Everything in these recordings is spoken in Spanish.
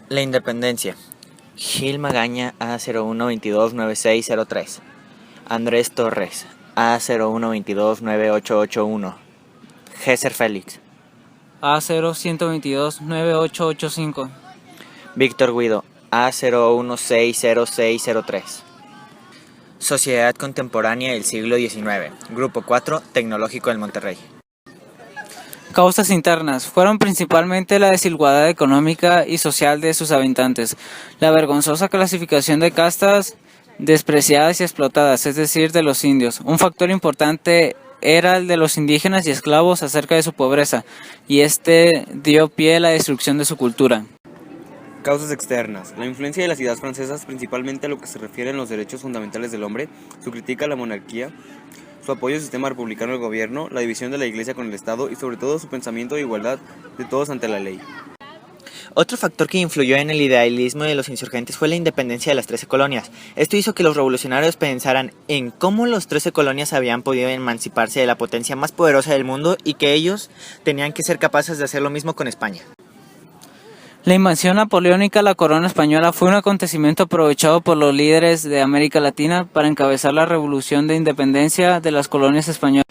La Independencia. Gil Magaña A01229603. Andrés Torres A01229881. Gesser Félix. A01229885. Víctor Guido A01160603. Sociedad Contemporánea del siglo XIX. Grupo 4, Tecnológico del Monterrey. Causas internas fueron principalmente la desigualdad económica y social de sus habitantes, la vergonzosa clasificación de castas despreciadas y explotadas, es decir, de los indios. Un factor importante era el de los indígenas y esclavos acerca de su pobreza, y este dio pie a la destrucción de su cultura. Causas externas. La influencia de las ideas francesas, principalmente a lo que se refiere a los derechos fundamentales del hombre, su crítica a la monarquía, su apoyo al sistema republicano del gobierno, la división de la Iglesia con el Estado y sobre todo su pensamiento de igualdad de todos ante la ley. Otro factor que influyó en el idealismo de los insurgentes fue la independencia de las 13 colonias. Esto hizo que los revolucionarios pensaran en cómo las 13 colonias habían podido emanciparse de la potencia más poderosa del mundo y que ellos tenían que ser capaces de hacer lo mismo con España. La invasión napoleónica a la corona española fue un acontecimiento aprovechado por los líderes de América Latina para encabezar la revolución de independencia de las colonias españolas.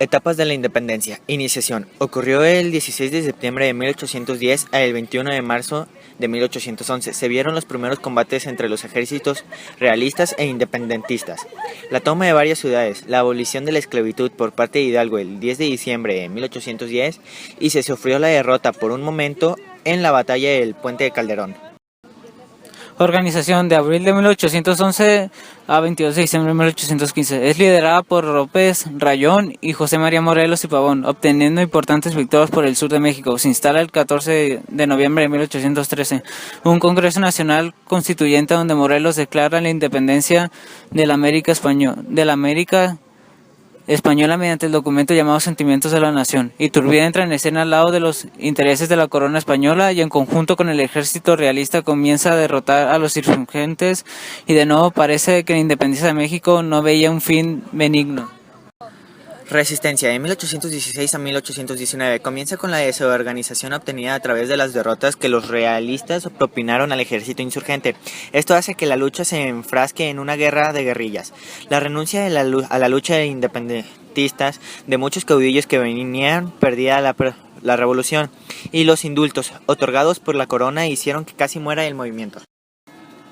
Etapas de la independencia. Iniciación. Ocurrió el 16 de septiembre de 1810 al 21 de marzo de 1811. Se vieron los primeros combates entre los ejércitos realistas e independentistas. La toma de varias ciudades, la abolición de la esclavitud por parte de Hidalgo el 10 de diciembre de 1810 y se sufrió la derrota por un momento en la batalla del Puente de Calderón. Organización de abril de 1811 a 22 de diciembre de 1815. Es liderada por López Rayón y José María Morelos y Pavón, obteniendo importantes victorias por el sur de México. Se instala el 14 de noviembre de 1813 un Congreso Nacional Constituyente donde Morelos declara la independencia de la América Española mediante el documento llamado Sentimientos de la Nación. Iturbide entra en escena al lado de los intereses de la corona española y en conjunto con el ejército realista comienza a derrotar a los insurgentes y de nuevo parece que la independencia de México no veía un fin benigno. Resistencia de 1816 a 1819 comienza con la desorganización obtenida a través de las derrotas que los realistas propinaron al ejército insurgente. Esto hace que la lucha se enfrasque en una guerra de guerrillas. La renuncia a la lucha de independentistas de muchos caudillos que venían perdida la revolución y los indultos otorgados por la corona hicieron que casi muera el movimiento.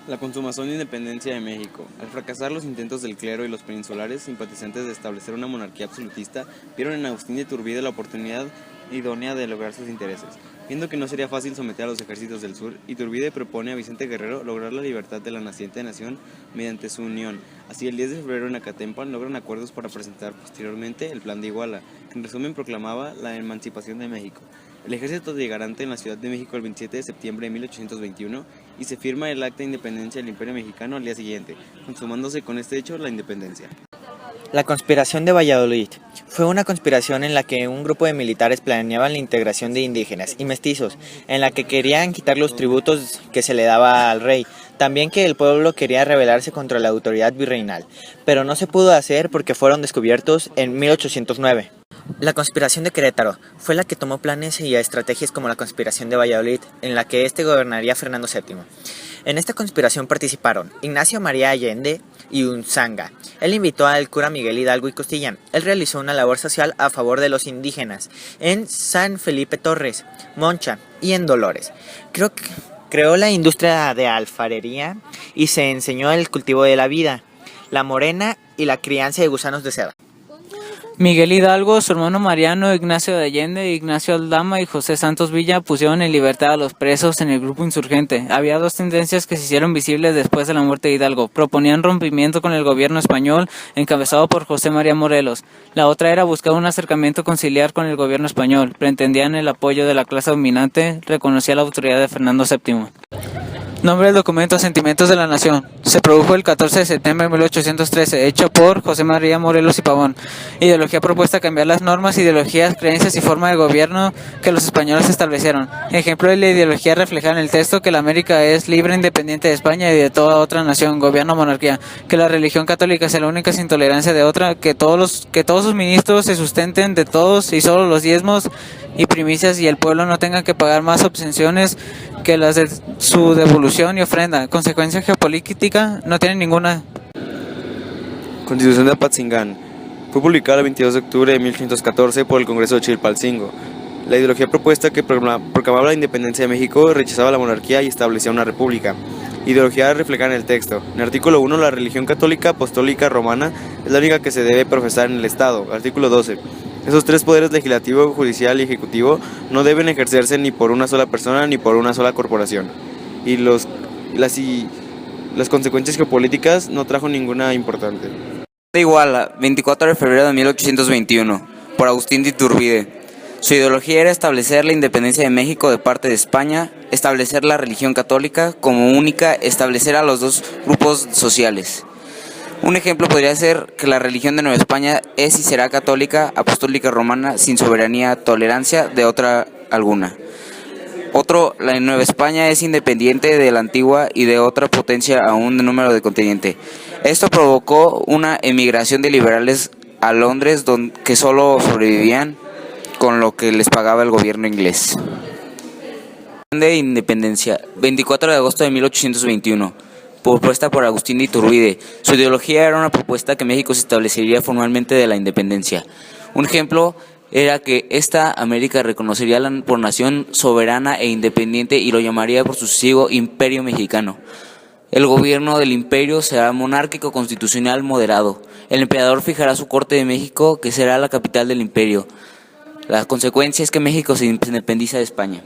La consumación de independencia de México. Al fracasar los intentos del clero y los peninsulares simpatizantes de establecer una monarquía absolutista, vieron en Agustín de Iturbide la oportunidad idónea de lograr sus intereses. Viendo que no sería fácil someter a los ejércitos del sur, Iturbide propone a Vicente Guerrero lograr la libertad de la naciente nación mediante su unión. Así, el 10 de febrero en Acatempan logran acuerdos para presentar posteriormente el Plan de Iguala, que en resumen proclamaba la emancipación de México. El ejército llegará en la Ciudad de México el 27 de septiembre de 1821 y se firma el Acta de Independencia del Imperio Mexicano al día siguiente, consumándose con este hecho la independencia. La conspiración de Valladolid fue una conspiración en la que un grupo de militares planeaban la integración de indígenas y mestizos, en la que querían quitar los tributos que se le daba al rey, también que el pueblo quería rebelarse contra la autoridad virreinal, pero no se pudo hacer porque fueron descubiertos en 1809. La conspiración de Querétaro fue la que tomó planes y estrategias como la conspiración de Valladolid, en la que gobernaría Fernando VII. En esta conspiración participaron Ignacio María Allende y Unzanga. Él invitó al cura Miguel Hidalgo y Costilla. Él realizó una labor social a favor de los indígenas en San Felipe Torres, Moncha y en Dolores. Creó la industria de alfarería y se enseñó el cultivo de la vida, la morena y la crianza de gusanos de seda. Miguel Hidalgo, su hermano Mariano, Ignacio de Allende, Ignacio Aldama y José Santos Villa pusieron en libertad a los presos en el grupo insurgente. Había dos tendencias que se hicieron visibles después de la muerte de Hidalgo. Proponían rompimiento con el gobierno español, encabezado por José María Morelos. La otra era buscar un acercamiento conciliar con el gobierno español. Pretendían el apoyo de la clase dominante, reconocía la autoridad de Fernando VII. Nombre del documento: Sentimientos de la Nación. Se produjo el 14 de septiembre de 1813, hecho por José María Morelos y Pavón. Ideología propuesta: cambiar las normas, ideologías, creencias y forma de gobierno que los españoles establecieron. Ejemplo de la ideología reflejada en el texto: que la América es libre e independiente de España y de toda otra nación, gobierno, monarquía. Que la religión católica sea la única sin tolerancia de otra. Que todos sus ministros se sustenten de todos y solo los diezmos y primicias y el pueblo no tenga que pagar más obsesiones que las de su devolución y ofrenda. Consecuencia geopolítica no tiene ninguna. Constitución de Apatzingán. Fue publicada el 22 de octubre de 1814 por el Congreso de Chilpancingo. La ideología propuesta que proclamaba la independencia de México rechazaba la monarquía y establecía una república. Ideología reflejada en el texto. En el artículo 1, la religión católica apostólica romana es la única que se debe profesar en el Estado. Artículo 12. Esos tres poderes, legislativo, judicial y ejecutivo, no deben ejercerse ni por una sola persona ni por una sola corporación. Y las consecuencias geopolíticas no trajo ninguna importante. De Iguala, 24 de febrero de 1821, por Agustín de Iturbide. Su ideología era establecer la independencia de México de parte de España, establecer la religión católica como única, establecer a los dos grupos sociales. Un ejemplo podría ser que la religión de Nueva España es y será católica, apostólica romana, sin soberanía, tolerancia de otra alguna. Otro, la Nueva España es independiente de la antigua y de otra potencia aún de número de continente. Esto provocó una emigración de liberales a Londres, que solo sobrevivían con lo que les pagaba el gobierno inglés. De Independencia, 24 de agosto de 1821, propuesta por Agustín de Iturbide. Su ideología era una propuesta que México se establecería formalmente de la independencia. Un ejemplo era que esta América reconocería por nación soberana e independiente y lo llamaría por sucesivo Imperio Mexicano. El gobierno del imperio será monárquico constitucional moderado. El emperador fijará su corte de México, que será la capital del imperio. La consecuencia es que México se independiza de España.